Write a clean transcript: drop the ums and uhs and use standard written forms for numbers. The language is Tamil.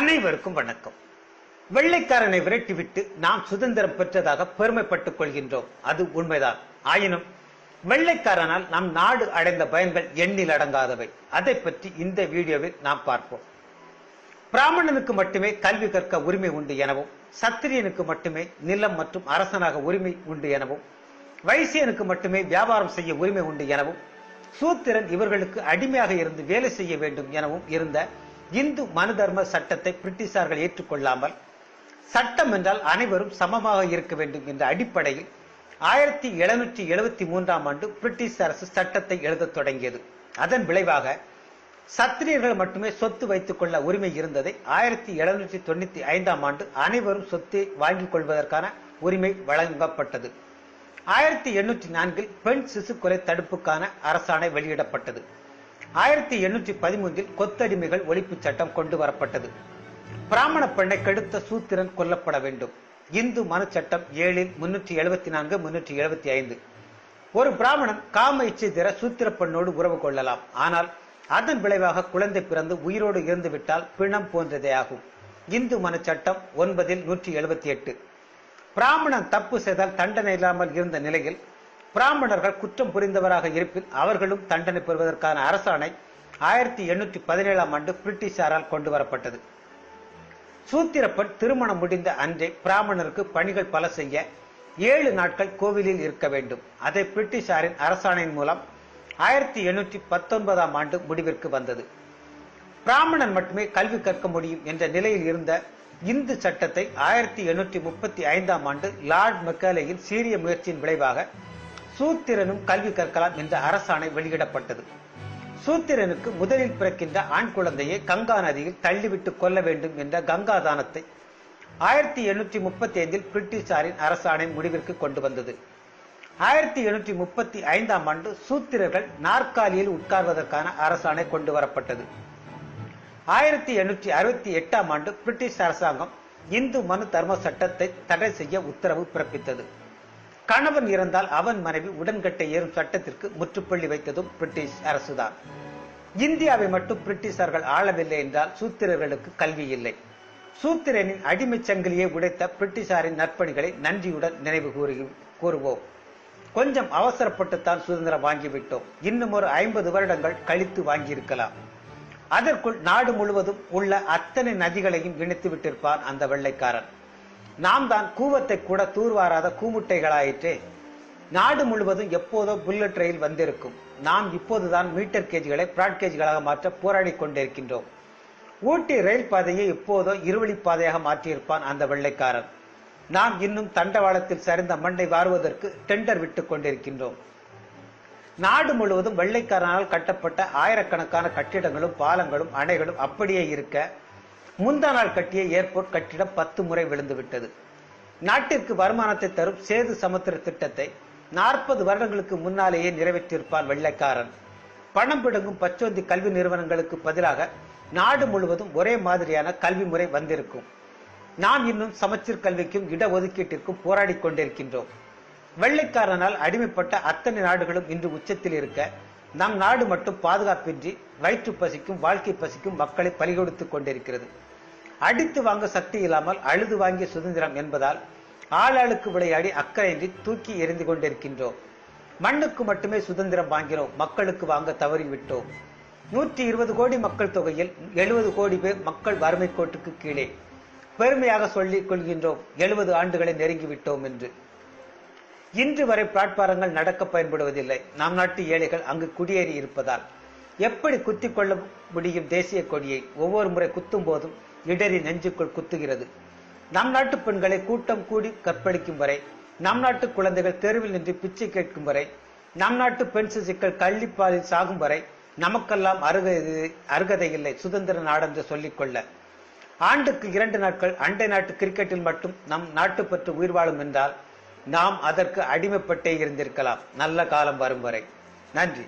அனைவருக்கும் வணக்கம். வெள்ளைக்காரனை விரட்டிவிட்டு நாம் சுதந்திரம் பெற்றதாக பெருமைப்பட்டுக் கொள்கின்றோம். அது உண்மைதான். ஆயினும் வெள்ளைக்காரனால் நம் நாடு அடைந்த பயன்கள் எண்ணில் அடங்காதவை. அதை பற்றி இந்த வீடியோவில் நாம் பார்ப்போம். பிராமணனுக்கு மட்டுமே கல்வி கற்க உரிமை உண்டு எனவும், சத்திரியனுக்கு மட்டுமே நிலம் மற்றும் அரசனாக உரிமை உண்டு எனவும், வைசியனுக்கு மட்டுமே வியாபாரம் செய்ய உரிமை உண்டு எனவும், சூத்திரன் இவர்களுக்கு அடிமையாக இருந்து வேலை செய்ய வேண்டும் எனவும் இருந்த இந்து மனு தர்ம சட்டத்தை பிரிட்டிஷார்கள் ஏற்றுக்கொள்ளாமல், சட்டம் என்றால் அனைவரும் சமமாக இருக்க வேண்டும் என்ற அடிப்படையில் 1773ஆம் ஆண்டு பிரிட்டிஷ் அரசு சட்டத்தை எழுத தொடங்கியது. அதன் விளைவாக சத்திரியர்கள் மட்டுமே சொத்து வைத்துக் கொள்ள உரிமை இருந்ததை 1795ஆம் ஆண்டு அனைவரும் சொத்தை வாங்கிக் கொள்வதற்கான உரிமை வழங்கப்பட்டது. 1804இல் பெண் சிசு கொலை தடுப்புக்கான அரசாணை வெளியிடப்பட்டது. 1813இல் கொத்தடிமைகள் ஒழிப்பு சட்டம் கொண்டு வரப்பட்டது. பிராமண பெண்ணை கெடுத்த சூத்திரன் கொல்லப்பட வேண்டும். இந்து மனு சட்டம் 7இல் 374, 375 ஒரு பிராமணன் காம இச்சை தர சூத்திர பெண்ணோடு உறவு கொள்ளலாம். ஆனால் அதன் விளைவாக குழந்தை பிறந்து உயிரோடு இருந்துவிட்டால் பிணம் போன்றதே ஆகும். இந்து மனு சட்டம் 9இல் 178 பிராமணன் தப்பு செய்தால் தண்டனை இல்லாமல் இருந்த நிலையில் பிராமணர்கள் குற்றம் புரிந்தவராக இருப்பின் அவர்களும் தண்டனை பெறுவதற்கான அரசாணை 1817ஆம் ஆண்டு பிரிட்டிஷாரால் கொண்டு வரப்பட்டது. சூத்திரப்பெண் திருமணம் முடிந்த அன்றே பிராமணருக்கு பணிகள் பல செய்ய 7 நாட்கள் கோவிலில் இருக்க வேண்டும். அதை பிரிட்டிஷாரின் அரசாணையின் மூலம் 1819ஆம் ஆண்டு முடிவிற்கு வந்தது. பிராமணன் மட்டுமே கல்வி கற்க முடியும் என்ற நிலையில் இருந்த இந்து சட்டத்தை 1835ஆம் ஆண்டு லார்ட் மெக்காலேயின் சீரிய முயற்சியின் விளைவாக சூத்திரனும் கல்வி கற்கலாம் என்ற அரசாணை வெளியிடப்பட்டது. சூத்திரனுக்கு முதலில் பிறக்கின்ற ஆண் குழந்தையை கங்கா நதியில் தள்ளிவிட்டு கொள்ள வேண்டும் என்ற கங்கா தானத்தை 1835இல் பிரிட்டிஷாரின் அரசாணை முடிவிற்கு கொண்டு வந்தது. 1835ஆம் ஆண்டு சூத்திரர்கள் நாற்காலியில் உட்கார்வதற்கான அரசாணை கொண்டு வரப்பட்டது. 1868ஆம் ஆண்டு பிரிட்டிஷ் அரசாங்கம் இந்து மனு தர்ம சட்டத்தை தடை செய்ய உத்தரவு பிறப்பித்தது. கணவன் இறந்தால் அவன் மனைவி உடன்கட்டை ஏறும் சட்டத்திற்கு முற்றுப்புள்ளி வைத்ததும் பிரிட்டிஷ் அரசுதான். இந்தியாவை மட்டும் பிரிட்டிஷார்கள் ஆளவில்லை என்றால் சூத்திரர்களுக்கு கல்வி இல்லை. சூத்திரனின் அடிமை சங்கிலியை உடைத்த பிரிட்டிஷாரின் நற்பணிகளை நன்றியுடன் நினைவு கூறுவோம். கொஞ்சம் அவசரப்பட்டுத்தான் சுதந்திரம் வாங்கிவிட்டோம். இன்னும் ஒரு 50 வருடங்கள் கழித்து வாங்கியிருக்கலாம். அதற்குள் நாடு முழுவதும் உள்ள அத்தனை நதிகளையும் இணைத்து விட்டிருப்பான் அந்த வெள்ளைக்காரன். நாம் தான் கூவத்தை கூட தூர்வாராத கூமுட்டைகளாயிற்றே. நாடு முழுவதும் எப்போதோ புல்லட் ரயில் வந்திருக்கும். நாம் இப்போதுதான் மீட்டர் கேஜ்களை பிராட் கேஜ்களாக மாற்ற போராடி கொண்டிருக்கின்றோம். ஊட்டி ரயில் பாதையை எப்போதோ இருவழிப்பாதையாக மாற்றியிருப்பான் அந்த வெள்ளைக்காரன். நாம் இன்னும் தண்டவாளத்தில் சரிந்த மண்ணை வாருவதற்கு டெண்டர் விட்டுக் கொண்டிருக்கின்றோம். நாடு முழுவதும் வெள்ளைக்காரனால் கட்டப்பட்ட ஆயிரக்கணக்கான கட்டிடங்களும் பாலங்களும் அணைகளும் அப்படியே இருக்க, முந்தா நாள் கட்டிய ஏர்போர்ட் கட்டிடம் 10 முறை விழுந்து விட்டது. நாட்டிற்கு வருமானத்தை தரும் சேது சமுத்திர திட்டத்தை 40 வருடங்களுக்கு முன்னாலேயே நிறைவேற்றியிருப்பார் வெள்ளைக்காரன். பணம் பிடுங்கும் பச்சோந்தி கல்வி நிறுவனங்களுக்கு பதிலாக நாடு முழுவதும் ஒரே மாதிரியான கல்வி முறை வந்திருக்கும். நாம் இன்னும் சமச்சீர் கல்விக்கும் இடஒதுக்கீட்டிற்கும் போராடி கொண்டிருக்கின்றோம். வெள்ளைக்காரனால் அடிமைப்பட்ட அத்தனை நாடுகளும் இன்று உச்சத்தில் இருக்க, நம் நாடு மட்டும் பாதுகாப்பின்றி வயிற்று பசிக்கும் வாழ்க்கை பசிக்கும் மக்களை பலிகொடுத்துக் கொண்டிருக்கிறது. அடித்து வாங்க சக்தி இல்லாமல் அழுது வாங்கிய சுதந்திரம் என்பதால் ஆளாளுக்கு விளையாடி அக்கறையின்றி தூக்கி எறிந்து கொண்டிருக்கின்றோம். மண்ணுக்கு மட்டுமே சுதந்திரம் வாங்கினோம், மக்களுக்கு வாங்க தவறிவிட்டோம். 120 கோடி மக்கள் தொகையில் 70 கோடி பேர் மக்கள் வறுமை கோட்டுக்கு கீழே. பெருமையாக சொல்லிக் கொள்கின்றோம் 70 ஆண்டுகளை நெருங்கிவிட்டோம் என்று. இன்று வரை பிளாட்பாரங்கள் நடக்க பயன்படுவதில்லை. நம் நாட்டு ஏழைகள் அங்கு குடியேறி இருப்பதால் எப்படி குத்திக் கொள்ள முடியும் தேசிய கொடியை? ஒவ்வொரு முறை குத்தும் போதும் இடறி நெஞ்சுக்குள் குத்துகிறது. நம் நாட்டு பெண்களை கூட்டம் கூடி கற்பழிக்கும் வரை, நம் நாட்டு குழந்தைகள் தெருவில் நின்று பிச்சை கேட்கும் வரை, நம் நாட்டு பெண் சிசுக்கள் கள்ளிப்பாலில் சாகும் வரை நமக்கெல்லாம் அருகதை இல்லை சுதந்திர நாடென்று சொல்லிக்கொள்ள. ஆண்டுக்கு 2 நாட்கள் அண்டை நாட்டு கிரிக்கெட்டில் மட்டும் நம் நாட்டு பற்று உயிர் வாழும் என்றால் நாம் அதற்கு அடிமைப்பட்டே இருந்திருக்கலாம் நல்ல காலம் வரும் வரை. நன்றி.